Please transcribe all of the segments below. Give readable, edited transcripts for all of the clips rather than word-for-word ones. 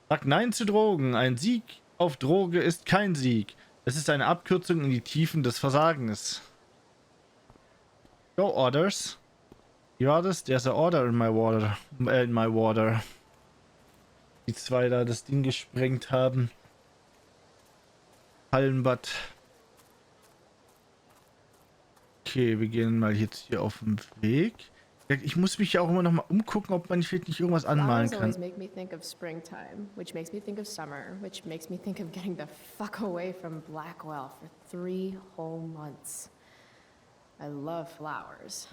Sag Nein zu Drogen. Ein Sieg auf Droge ist kein Sieg. Es ist eine Abkürzung in die Tiefen des Versagens. Go Orders. Wie war das? There's a order in my water. In my water. Die zwei da das Ding gesprengt haben. Hallenbad. Okay, wir gehen mal jetzt hier auf den Weg. Ich muss mich ja auch immer noch mal umgucken, ob man vielleicht nicht irgendwas anmalen kann. Flowers always make me think of springtime, which makes me think of summer, which makes me think of getting the fuck away from Blackwell for 3 whole months. I love flowers.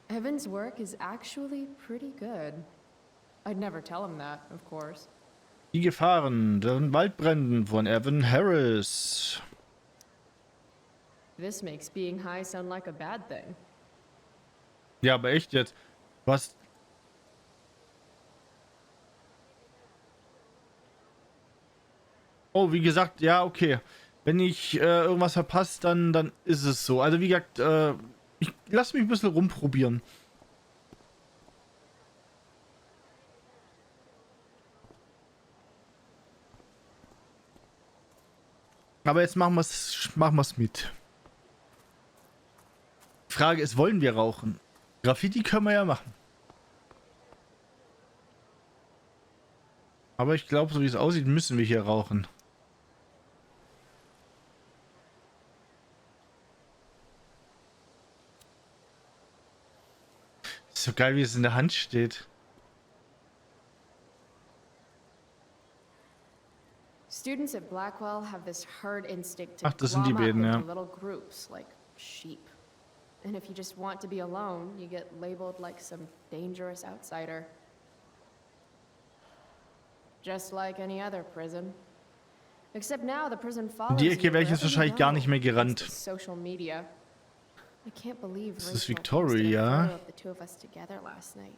Evan's work is actually pretty good. I'd never tell him that, of course. Die Gefahren der Waldbränden von Evan Harris. This makes being high sound like a bad thing. Ja, aber echt jetzt. Was? Oh, wie gesagt, ja, okay. Wenn ich irgendwas verpasst, dann ist es so. Also wie gesagt, ich lasse mich ein bisschen rumprobieren. Aber jetzt machen wir's mit. Frage ist, wollen wir rauchen? Graffiti können wir ja machen. Aber ich glaube, so wie es aussieht, müssen wir hier rauchen. Ist so geil, wie es in der Hand steht. Students at Blackwell have this herd instinct to Ach, das sind die glom up beiden, ja. into little groups like sheep. And if you just want to be alone, you get labeled like some dangerous outsider. Just like any other prison. Except now the prison follows Die Ecke you wäre ich jetzt wherever you wahrscheinlich gar go, nicht mehr gerannt. thanks to social media. I can't believe Das ist Rachel posted a Victoria. photo of the two of us together last night.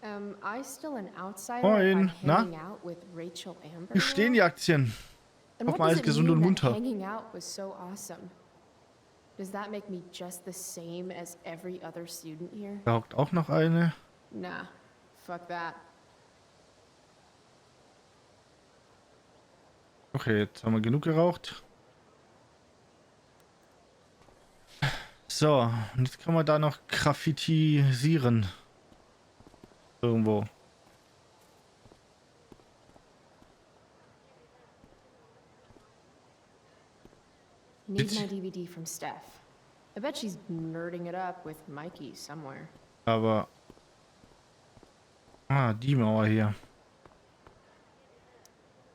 Am I still an outsider Moin, if I'm na? hanging out with Rachel Amber? Hier stehen die Aktien. And Auf what mal does alles it gesund mean und that munter. hanging out was so awesome? Does that make me just the same as every other student here? Da hockt auch noch eine. Nah, fuck that. Okay, jetzt haben wir genug geraucht. So, und jetzt kann man da noch graffitisieren. Irgendwo. Need my DVD from Steph. I bet she's nerding it up with Mikey somewhere. Aber... Ah, die Mauer hier.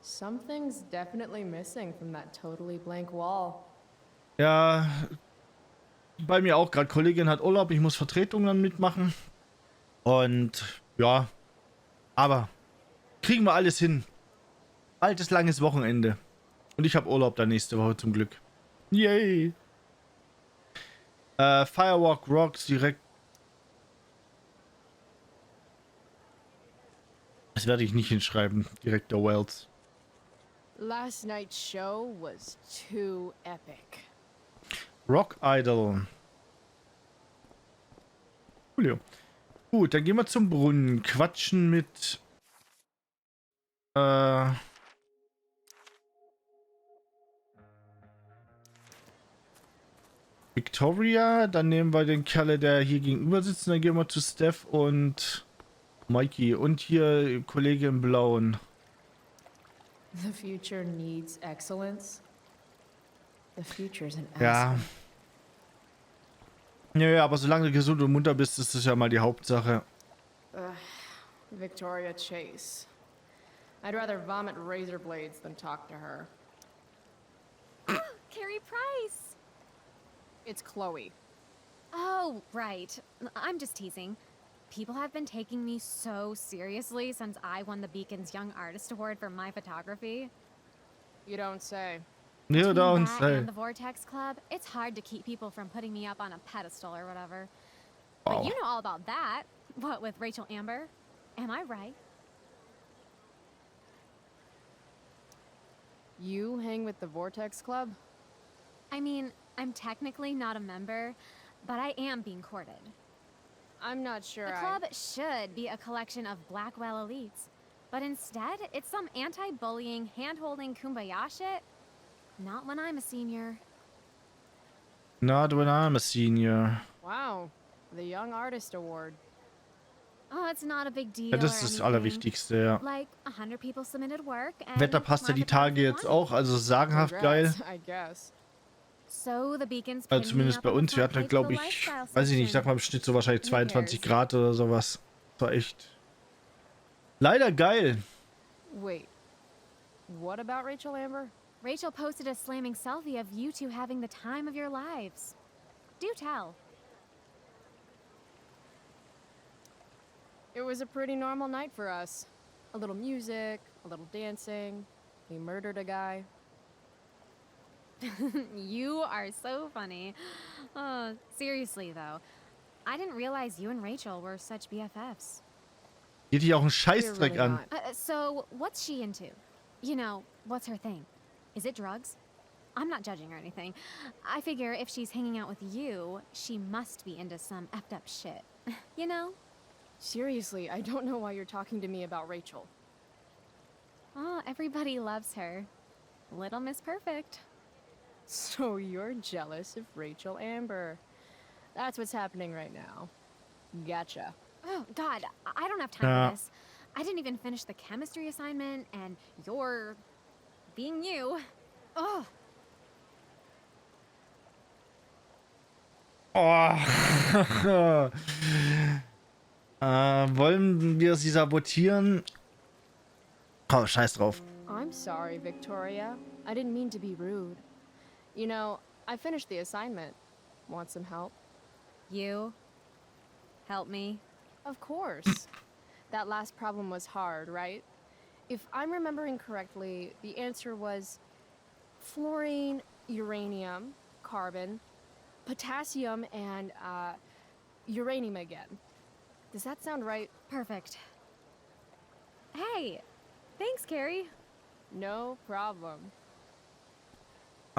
Something's definitely missing from that totally blank wall. Ja, bei mir auch gerade. Kollegin hat Urlaub, ich muss Vertretung dann mitmachen. Und ja, aber kriegen wir alles hin. Altes, langes Wochenende. Und ich habe Urlaub dann nächste Woche zum Glück. Yay! Firewalk Rocks direkt. Das werde ich nicht hinschreiben. Direktor Wells. Last night's show was too epic. Rock Idol. Julio. Gut, dann gehen wir zum Brunnen. Quatschen mit... Victoria. Dann nehmen wir den Kerle, der hier gegenüber sitzt. Und dann gehen wir zu Steph und Mikey. Und hier Kollege im Blauen. The future needs excellence. The future's an Ja. asshole. Ja, aber solange du gesund und munter bist, ist das ja mal die Hauptsache. Victoria Chase. I'd rather vomit razor blades than talk to her. Carrie Price! It's Chloe. Oh, right. I'm just teasing. People have been taking me so seriously since I won the Beacon's Young Artist Award for my photography. You don't say. You Between don't that say. and the Vortex Club, it's hard to keep people from putting me up on a pedestal or whatever. Wow. But you know all about that. What, with Rachel Amber? Am I right? You hang with the Vortex Club? I mean, I'm technically not a member, but I am being courted. I'm not sure. The club should be a collection of Blackwell elites. But instead, it's some anti-bullying, hand-holding kumbaya shit. Not when I'm a senior. Not when I'm a senior. Wow, the Young Artist Award. Oh, it's not a big deal. Ja, das ist das Allerwichtigste, ja. Like 100 people submitted work and Wetter passt ja die Tage jetzt auch, also sagenhaft geil. Congrats, I guess. So the Beacons Also zumindest bei uns. Wir hatten, glaube ich, weiß ich nicht, sag mal im Schnitt so wahrscheinlich 22 Grad oder sowas. Das war echt leider geil. Wait, what about Rachel Amber? Rachel posted a slamming selfie of you two having the time of your lives. Do tell. It was a pretty normal night for us. A little music, a little dancing. We murdered a guy. You are so funny. Oh, seriously though, I didn't realize you and Rachel were such BFFs. Geht hier auch ein Scheißdreck really an. not. So what's she into? You know, what's her thing? Is it drugs? I'm not judging or anything. I figure if she's hanging out with you, she must be into some effed up shit. You know? Seriously, I don't know why you're talking to me about Rachel. Oh, everybody loves her. Little Miss Perfect. So you're jealous of Rachel Amber. That's what's happening right now. Gotcha. Oh, God, I don't have time for this. I didn't even finish the chemistry assignment, and you're being you. Oh. Oh. Wollen wir sie sabotieren? Oh, scheiß drauf. I'm sorry, Victoria. I didn't mean to be rude. You know, I finished the assignment. Want some help? You? Help me? Of course. That last problem was hard, right? If I'm remembering correctly, the answer was fluorine, uranium, carbon, potassium, and uranium again. Does that sound right? Perfect. Hey, thanks, Carrie. No problem.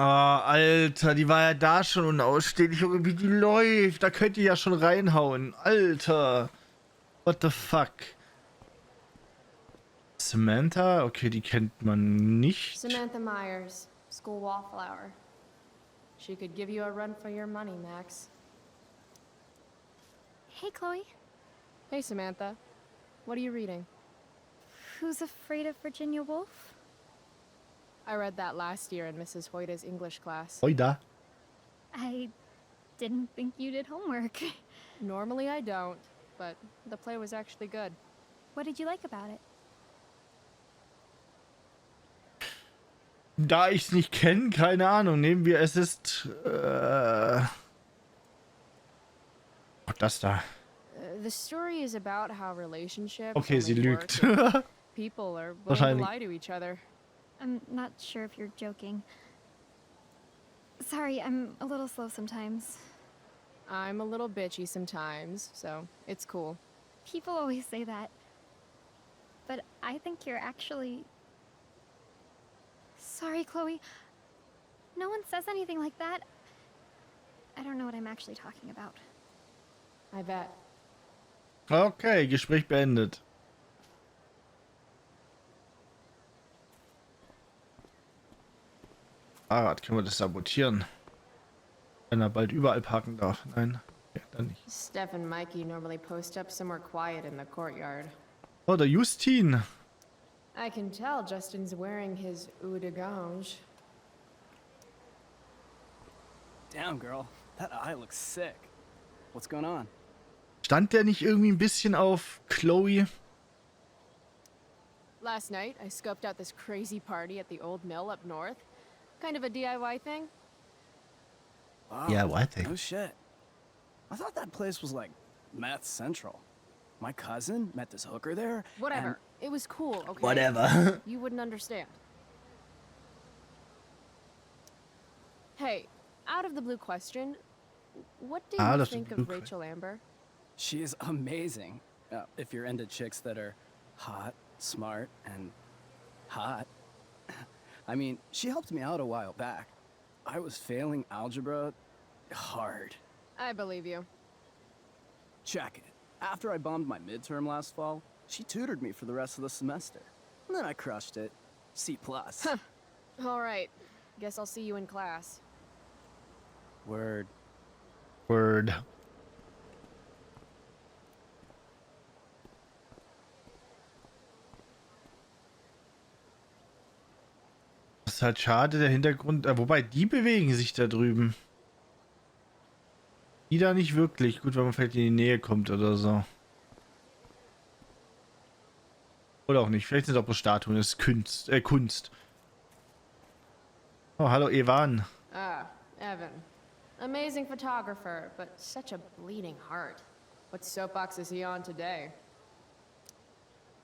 Ah, Alter, die war ja da schon unausstehlich, Junge, wie die läuft. Da könnt ihr ja schon reinhauen. Alter. What the fuck? Samantha? Okay, die kennt man nicht. Samantha Myers, school wallflower. She could give you a run for your money, Max. Hey, Chloe. Hey, Samantha. What are you reading? Who's Afraid of Virginia Woolf? I read that last year in Mrs. Hoyta's English class. Oida. I didn't think you did homework. Normally I don't, but the play was actually good. What did you like about it? Da ich's nicht kenne, keine Ahnung. Nehmen wir, es ist. Oh, das da. The story is about how relationships Okay, sie only work lügt. if people are willing to Wahrscheinlich. lie to each other. I'm not sure if you're joking. Sorry, I'm a little slow sometimes. I'm a little bitchy sometimes, so it's cool. People always say that. But I think you're actually... Sorry, Chloe. No one says anything like that. I don't know what I'm actually talking about. I bet. Okay, Gespräch beendet. Fahrrad, können wir das sabotieren? Wenn er bald überall parken darf. Nein, ja, dann nicht. Steph and Mikey normally post up somewhere quiet in the courtyard. Oh, der Justin. I can tell Justin's wearing his eau de gange. Damn, girl. That eye looks sick. What's going on? Stand der nicht irgendwie ein bisschen auf Chloe? Last night, I scoped out this crazy party at the old mill up north. Kind of a DIY thing. Wow. Yeah, what thing? No shit. I thought that place was like meth central. My cousin met this hooker there. Whatever. It was cool, okay? Whatever. You wouldn't understand. Hey, out of the blue question, what do Out you of the think blue of Rachel Amber? She is amazing. If you're into chicks that are hot, smart, and hot. I mean, she helped me out a while back. I was failing algebra hard. I believe you. Check it. After I bombed my midterm last fall, she tutored me for the rest of the semester. And then I crushed it. C+. All right. Guess I'll see you in class. Word. Word. Das ist halt schade, der Hintergrund. Wobei, die bewegen sich da drüben. Die da nicht wirklich. Gut, wenn man vielleicht in die Nähe kommt oder so. Oder auch nicht. Vielleicht sind es auch bloß Statuen. Das ist Kunst. Oh, hallo Evan. Ah, Evan. Amazing photographer, but such a bleeding heart. What soapbox is he on today?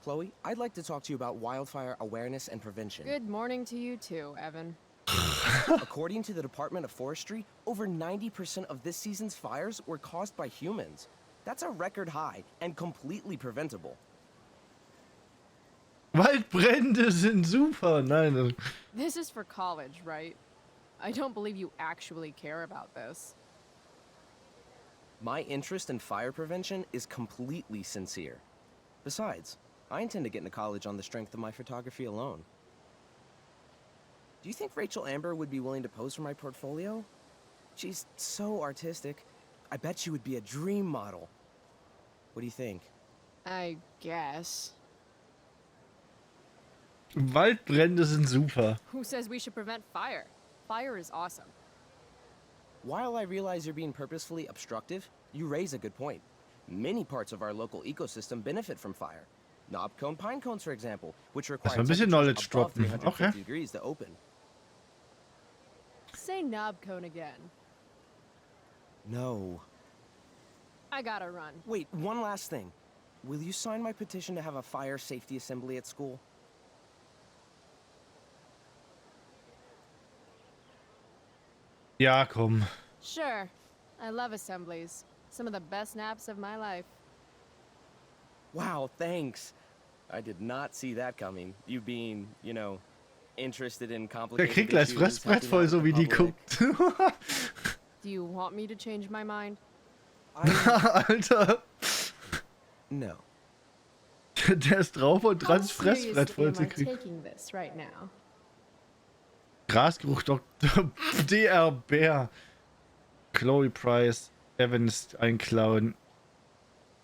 Chloe, I'd like to talk to you about wildfire awareness and prevention. Good morning to you too, Evan. According to the Department of Forestry, over 90% of this season's fires were caused by humans. That's a record high and completely preventable. Waldbrände sind super. Nein. This is for college, right? I don't believe you actually care about this. My interest in fire prevention is completely sincere. Besides, I intend to get into college on the strength of my photography alone. Do you think Rachel Amber would be willing to pose for my portfolio? She's so artistic. I bet she would be a dream model. What do you think? I guess. Waldbrände sind super. Who says we should prevent fire? Fire is awesome. While I realize you're being purposefully obstructive, you raise a good point. Many parts of our local ecosystem benefit from fire. Knobcone pine cones, for example, which require ein bisschen Knowledge above droppen. 350 Okay. degrees to open. Say knob cone again. No. I gotta run. Wait, one last thing. Will you sign my petition to have a fire safety assembly at school? Ja, komm. Sure. I love assemblies. Some of the best naps of my life. Wow, thanks. I did not see that coming. You being, you know, interested in Der complicated kriegt gleich issues, Fressbrett helping voll, out so the wie die public. guckt. Do you want me to change my mind? Alter. No. Der ist drauf und dran, das How Fressbrett seriously voll am zu I kriegen. taking this right now? Grasgeruch Dr. DR Bär. Chloe Price. Evan ist ein Clown.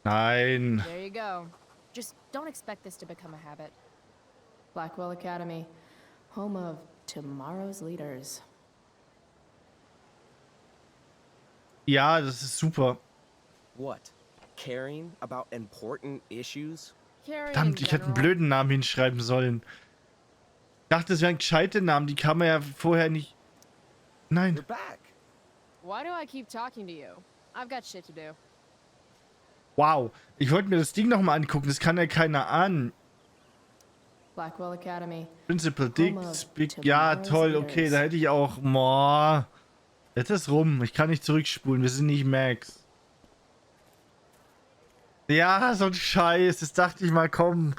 Nein. There you go. Just don't expect this to become a habit. Blackwell Academy, home of tomorrow's leaders. Ja, das ist super. What? Caring about important issues? Caring in Verdammt, ich hätte einen general. blöden Namen hinschreiben sollen. Ich dachte, es wären gescheite Namen, die kann man ja vorher nicht. You're Nein. back. Why do I keep talking to you? I've got shit to do. Wow. Ich wollte mir das Ding nochmal angucken, das kann ja keiner ahnen. Blackwell Academy. Principal Home Dick, of Big. Ja, tomorrow's toll, okay, leaders. da hätte ich auch. Boah. Jetzt ist rum. Ich kann nicht zurückspulen. Wir sind nicht Max. Ja, so ein Scheiß. Jetzt dachte ich mal, komm.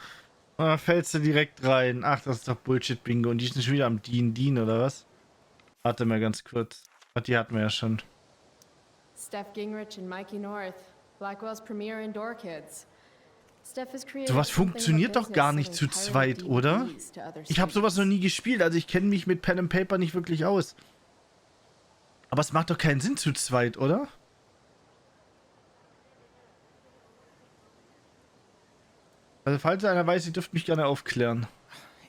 Und dann fällst du direkt rein. Ach, das ist doch Bullshit-Bingo. Und die sind schon wieder am Dien, oder was? Warte mal ganz kurz. Ach, die hatten wir ja schon. Steph Gingrich and Mikey North. Blackwell's premier indoor kids. Steph has created Sowas something of a funktioniert doch gar business nicht zu selling zweit, entirely oder? DVDs to other Ich habe sowas noch students. nie gespielt, also ich kenne mich mit Pen and Paper nicht wirklich aus. Aber es macht doch keinen Sinn zu zweit, oder? Also falls einer weiß, ihr dürft mich gerne aufklären.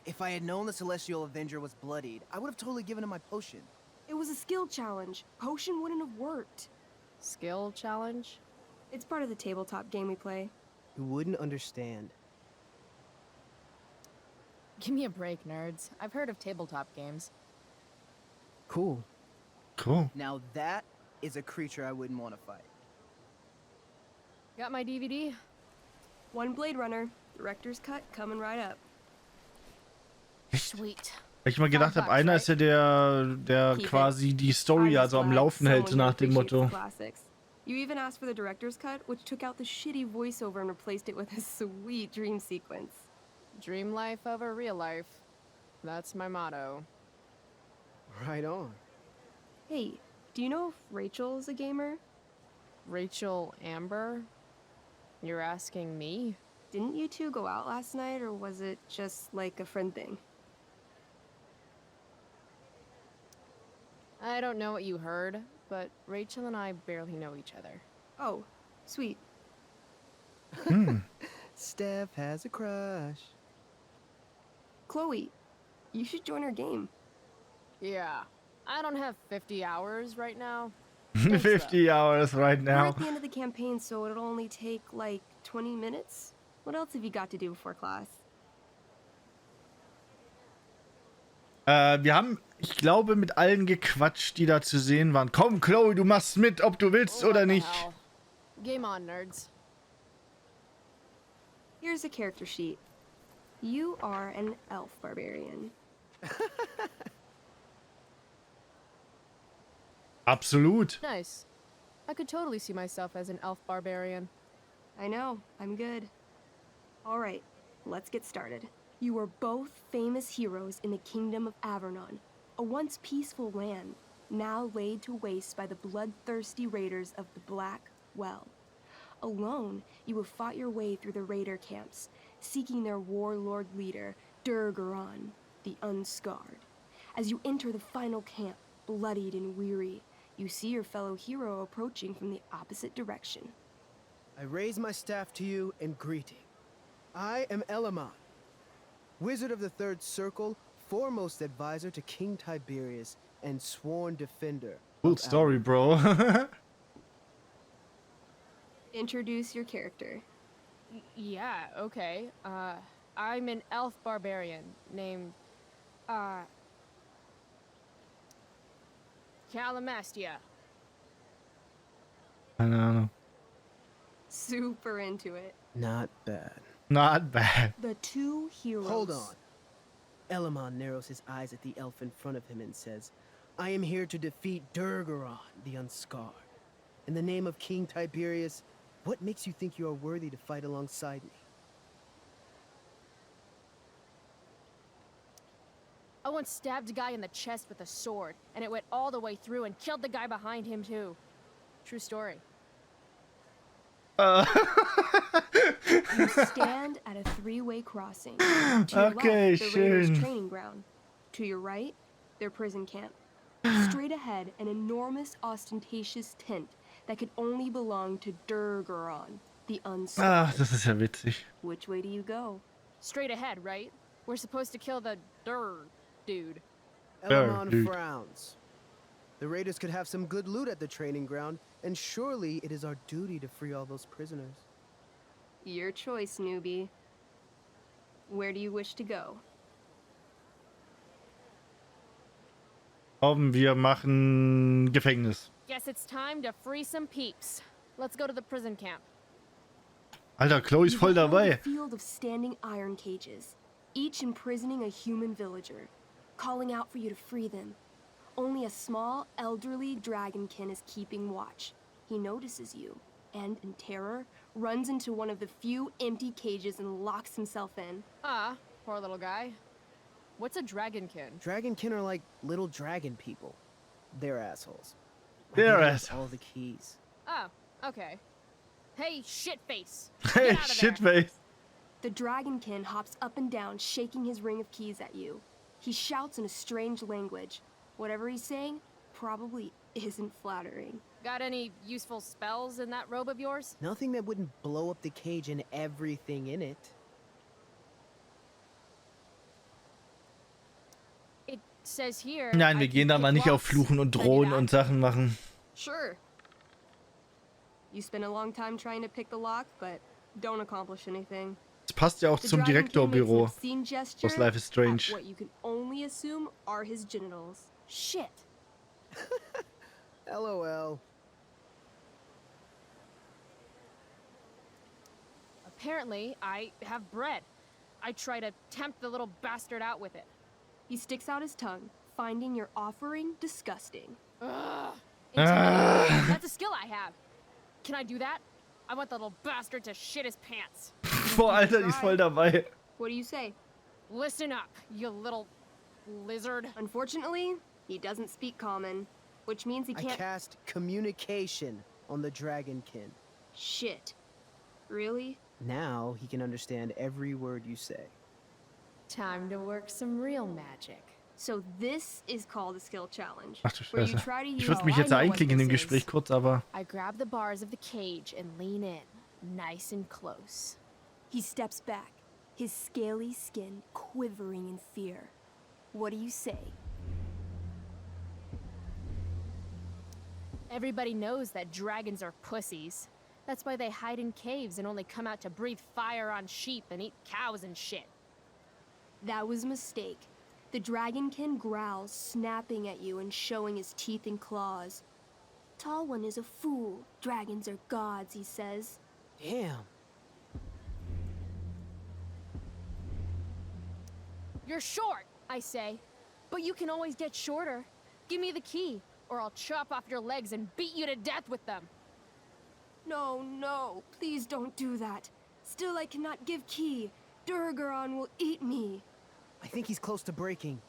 If I had known the Celestial Avenger was bloodied, I would have totally given him my potion. It was a skill challenge. Potion wouldn't have worked. Skill challenge? It's part of the tabletop game we play. You wouldn't understand. Give me a break, nerds. I've heard of tabletop games. Cool. Cool. Now that is a creature I wouldn't want to fight. Got my DVD? One Blade Runner, director's cut coming right up. Sweet. Weil ich mal gedacht habe, einer ist ja der Keep it. quasi die Story I also was am glad Laufen hält, so someone nach dem appreciates the Motto. Classics. You even asked for the director's cut, which took out the shitty voiceover and replaced it with a sweet dream sequence. Dream life over real life. That's my motto. Right on. Hey, do you know if Rachel is a gamer? Rachel Amber? You're asking me? Didn't you two go out last night, or was it just like a friend thing? I don't know what you heard, but Rachel and I barely know each other. Oh, sweet. Steph has a crush. Chloe, you should join our game. Yeah, I don't have 50 hours right now. 50 hours right We're now. at the end of the campaign, so it'll only take like 20 minutes. What else have you got to do before class? Wir haben, ich glaube, mit allen gequatscht, die da zu sehen waren. Komm, Chloe, du machst mit, ob du willst oder What the nicht. hell? Game on, nerds. Here's a character sheet. You are an elf barbarian. Absolut. Nice. I could totally see myself as an elf barbarian. I know, I'm good. Alright, let's get started. You are both famous heroes in the kingdom of Avernon, a once peaceful land, now laid to waste by the bloodthirsty raiders of the Black Well. Alone, you have fought your way through the raider camps, seeking their warlord leader, Durgaron, the Unscarred. As you enter the final camp, bloodied and weary, you see your fellow hero approaching from the opposite direction. I raise my staff to you in greeting. I am Elamon, Wizard of the Third Circle, foremost advisor to King Tiberius, and sworn defender. Cool of story, Avalon. bro. Introduce your character. Yeah, okay. I'm an elf barbarian named, Callamastia. Keine Ahnung. Super into it. Not bad. Not bad. The two heroes. Hold on. Elamon narrows his eyes at the elf in front of him and says, I am here to defeat Durgaron, the Unscarred. In the name of King Tiberius, what makes you think you are worthy to fight alongside me? I once stabbed a guy in the chest with a sword, and it went all the way through and killed the guy behind him too. True story. You stand at a three-way crossing. To your Okay, left, the Raiders' schön. training ground. To your right, their prison camp. Straight ahead, an enormous, ostentatious tent that could only belong to Durgaron, the Unscarred. Ach, das ist ja witzig. Which way do you go? Straight ahead, right? We're supposed to kill the dude. Elamon dude. frowns. The raiders could have some good loot at the training ground, and surely it is our duty to free all those prisoners. Your choice, newbie. Where do you wish to go? Glauben wir machen Gefängnis. Guess it's time to free some peeps. Let's go to the prison camp. Alter, Chloe ist You voll behold dabei. a field of standing iron cages, each imprisoning a human villager, calling out for you to free them. Only a small, elderly dragonkin is keeping watch. He notices you, and in terror, runs into one of the few empty cages and locks himself in. Ah, poor little guy. What's a dragonkin? Dragonkin are like little dragon people. They're assholes. They're They have assholes. all the keys. Oh, okay. Hey, shitface. Hey, Get out of there. shitface. The dragonkin hops up and down, shaking his ring of keys at you. He shouts in a strange language. Whatever he's saying probably isn't flattering. Got any useful spells in that robe of yours? Nothing that wouldn't blow up the cage and everything in it. It says here. Nein, I wir can gehen da pick mal nicht auf locks. Fluchen und Can I do Drohen that? und Sachen machen. Sure. You spend a long time trying to pick the lock, but don't accomplish anything. Das passt ja auch The zum dragonkin makes an Direktorbüro obscene gesture aus Life is Strange. at what you can only assume are his genitals. Shit. LOL. Apparently, I have bread. I try to tempt the little bastard out with it. He sticks out his tongue, finding your offering disgusting. Ugh. Ah. Intimidating. That's a skill I have. Can I do that? I want the little bastard to shit his pants. Boah, Alter, die ist voll dabei. What do you say? Listen up, you little lizard. Unfortunately, he doesn't speak common, which means he I can't. cast communication on the dragonkin. Shit. Really? Now he can understand every word you say. Time to work some real magic. So this is called a skill challenge, Ach du where you Scheiße. try to Ich use würde mich I jetzt know what einklinken in dem this Gespräch is. kurz, aber... I grab the bars of the cage and lean in, nice and close. He steps back, his scaly skin quivering in fear. What do you say? Everybody knows that dragons are pussies. That's why they hide in caves and only come out to breathe fire on sheep and eat cows and shit. That was a mistake. The dragonkin growls, snapping at you and showing his teeth and claws. Tall one is a fool. Dragons are gods, he says. Damn. You're short, I say. But you can always get shorter. Give me the key, or I'll chop off your legs and beat you to death with them. No, no, please don't do that. Still, I cannot give key. Durgaron will eat me. I think he's close to breaking.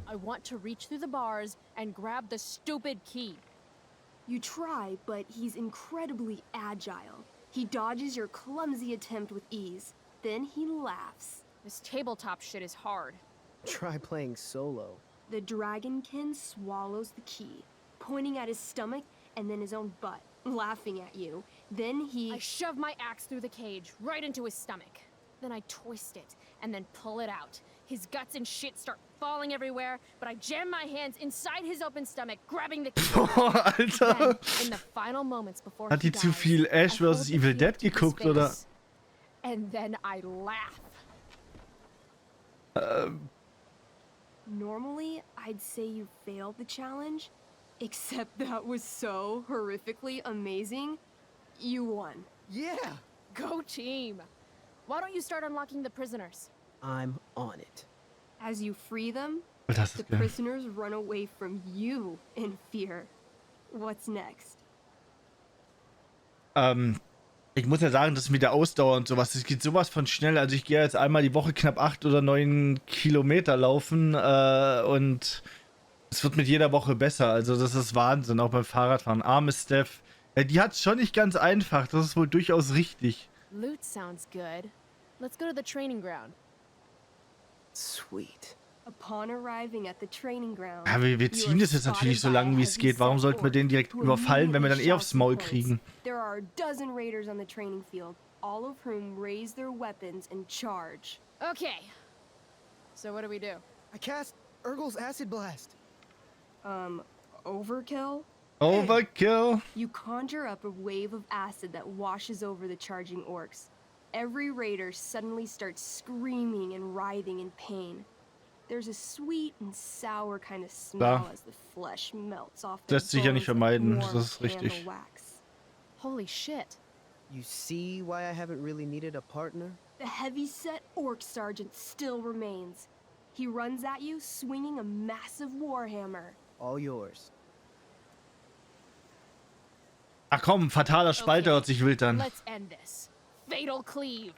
I want to reach through the bars and grab the stupid key. You try, but he's incredibly agile. He dodges your clumsy attempt with ease. Then he laughs. This tabletop shit is hard. Try playing solo. The dragonkin swallows the key, pointing at his stomach and then his own butt, laughing at you. Then he... I shove my axe through the cage, right into his stomach. Then I twist it, and then pull it out. His guts and shit start falling everywhere, but I jam my hands inside his open stomach, grabbing the key. Boah, Alter. Then, in the final moments before Hat he die zu dies, viel Ash I hold vs. the Evil key Dead up to his geguckt, oder? face, and then I laugh. Normally, I'd say you failed the challenge, except that was so horrifically amazing. You won. Yeah! Go team! Why don't you start unlocking the prisoners? I'm on it. As you free them, Das the ist geil. prisoners run away from you in fear. What's next? Ich muss ja sagen, das mit der Ausdauer und sowas, das geht sowas von schnell. Also ich gehe jetzt einmal die Woche knapp 8 oder 9 Kilometer laufen und es wird mit jeder Woche besser. Also das ist Wahnsinn, auch beim Fahrradfahren. Arme Steph. Ja, die hat es schon nicht ganz einfach, das ist wohl durchaus richtig. Loot sounds good. Let's go to the training ground. Sweet. Upon arriving at the training ground, Ja, wir ziehen das jetzt natürlich so lange, wie es geht. Warum sollten wir den direkt überfallen, wenn wir dann eh aufs Maul kriegen? There are a dozen raiders on the training field, all of whom raise their weapons and charge. Okay. So what do we do? I cast Urgel's Acid Blast. Overkill? Overkill. You conjure up a wave of acid that washes over the charging orcs. Every raider suddenly starts screaming and writhing in pain. There's a sweet and sour kind of smell Klar. as the flesh melts off their Lässt sich ja nicht bones like vermeiden, warm das ist candle richtig. wax. Holy shit. You see why I haven't really needed a partner? The heavy-set orc sergeant still remains. He runs at you, swinging a massive warhammer. All yours. Ach komm, fataler Spalter hört sich wild an. Let's end this. Fatal cleave.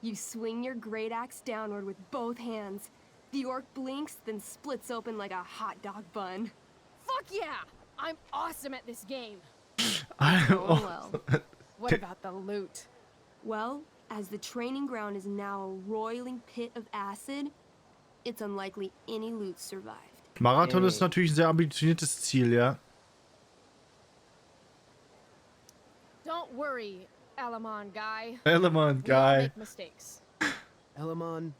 You swing your great axe downward with both hands. The orc blinks, then splits open like a hot dog bun. Fuck yeah! I'm awesome at this game. Oh well. What about the loot? Well, as the training ground is now a roiling pit of acid, it's unlikely any loot survived. Marathon ist natürlich ein sehr ambitioniertes Ziel, ja. Don't worry, Alamon guy. Element, We all geil. make mistakes. Elamon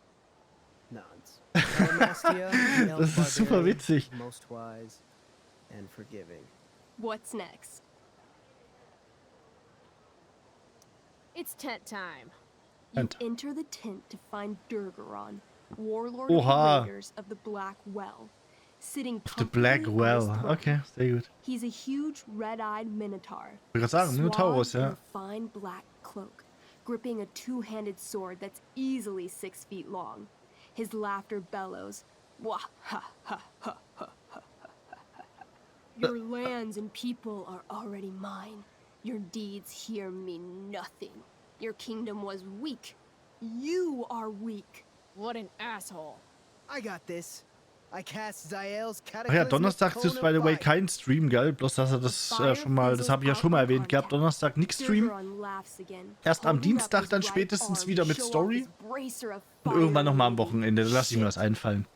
nods. Callamastia, the Das ist super Elfenbarbarin, witzig. most wise and forgiving. What's next? It's tent time. You Tent. enter the tent to find Durgaron, warlord Oha. of the Raiders of the Black Well, sitting The Black comfortably on his Well. throne. Okay, sehr gut. He's a huge red-eyed minotaur. Ich wollte gerade sagen, Minotaurus, swathed in ja. a fine black cloak, gripping a two-handed sword that's easily 6 feet long. His laughter bellows. Wah ha ha ha ha ha ha ha. Your lands and people are already mine. Your deeds here mean nothing. Your kingdom was weak. You are weak. What an asshole. I got this. I cast Zael's Ach ja, cataclysmic Donnerstag ist cone by the of way fire. kein Stream, gell? Bloß, dass er das schon mal, das habe ich ja schon mal erwähnt gehabt. Donnerstag nix Stream. Durgaron laughs again, Erst am holding up Dienstag, his dann right spätestens arm wieder to mit show off Story. his bracer of Und irgendwann nochmal am fire Wochenende. Da lasse ich mir was shit. einfallen.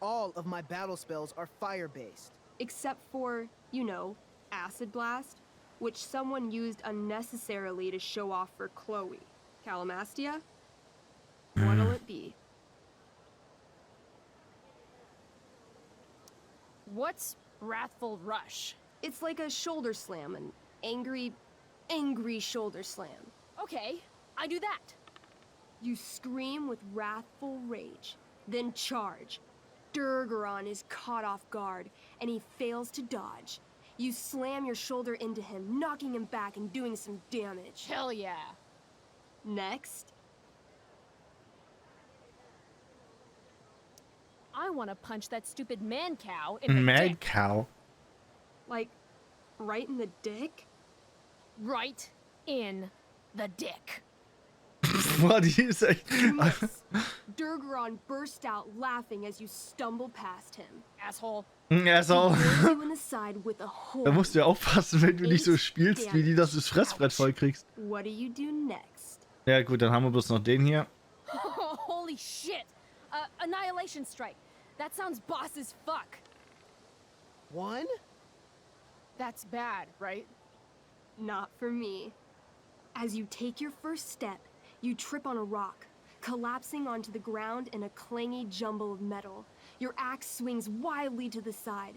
All of my battle spells are fire-based. Except for, you know, acid blast, which someone used unnecessarily to show off for Chloe. Callamastia? What'll it be? What's Wrathful Rush? It's like a shoulder slam, an angry shoulder slam. Okay, I do that. You scream with wrathful rage, then charge. Durgaron is caught off guard, and he fails to dodge. You slam your shoulder into him, knocking him back and doing some damage. Hell yeah. Next, I want to punch that stupid man cow in the Mad dick. Cow. like, right in the dick? Right in the dick. Boah, die ist echt... You miss. Durgaron burst out laughing as you stumble past him. Asshole. Ja, He so. whips you in the side with a Da horn. musst du ja aufpassen, wenn du nicht so spielst, wie die, dass du das Fressbrett voll kriegst. What do you do next? Ja gut, dann haben wir bloß noch den hier. Holy shit. Annihilation Strike. That sounds boss as fuck. One? That's bad, right? Not for me. As you take your first step, you trip on a rock, collapsing onto the ground in a clangy jumble of metal. Your axe swings wildly to the side.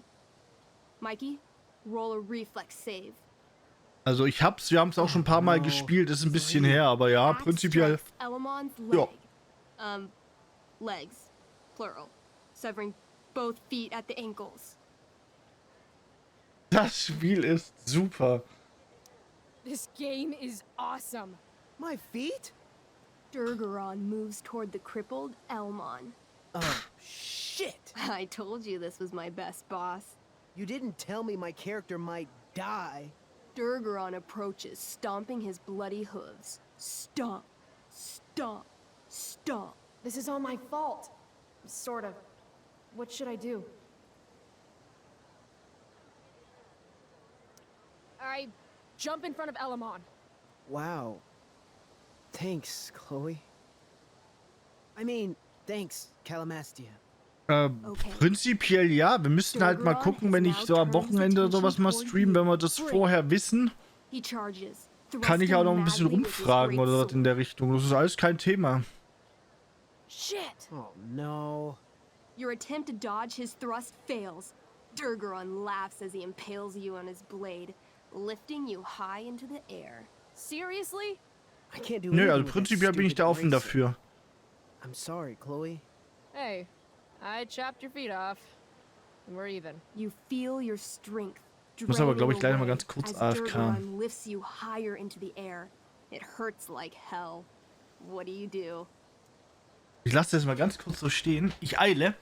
Mikey, roll a reflex save. Also wir haben es auch schon ein paar Mal gespielt, ist ein bisschen her, aber ja, Axe prinzipiell. strikes Elamon's Ja. leg. Legs, plural, severing both feet at the ankles. Das Spiel ist super. This game is awesome. My feet? Durgaron moves toward the crippled Elmon. Oh, shit! I told you this was my best boss. You didn't tell me my character might die. Durgaron approaches, stomping his bloody hooves. Stomp, stomp, stomp. This is all my fault. Sort of. What should I do? I jump in front of Elamon. Wow. Thanks, Chloe. I mean, thanks, Callamastia. Prinzipiell ja, wir müssten halt mal gucken, wenn ich so am Wochenende oder sowas mal streame, wenn wir das vorher wissen, He charges, kann ich auch noch ein bisschen thrusting madly with his rumfragen great oder was in der Richtung. Das ist alles kein Thema. Shit. Oh, no. Your attempt to dodge his thrust fails. Durgaron laughs as he impales you on his blade, lifting you high into the air. Seriously? I can't do Nö, anything also with that prinzipiell bin ich stupid da offen bracer. dafür. I'm sorry, Chloe. Hey, I chopped your feet off. And we're even. You feel your strength. Muss aber, glaube ich, gleich mal draining ganz away kurz as AFK. Durgaron lifts you higher into the air. It hurts like hell. What do you do? Ich lasse das mal ganz kurz so stehen. Ich eile.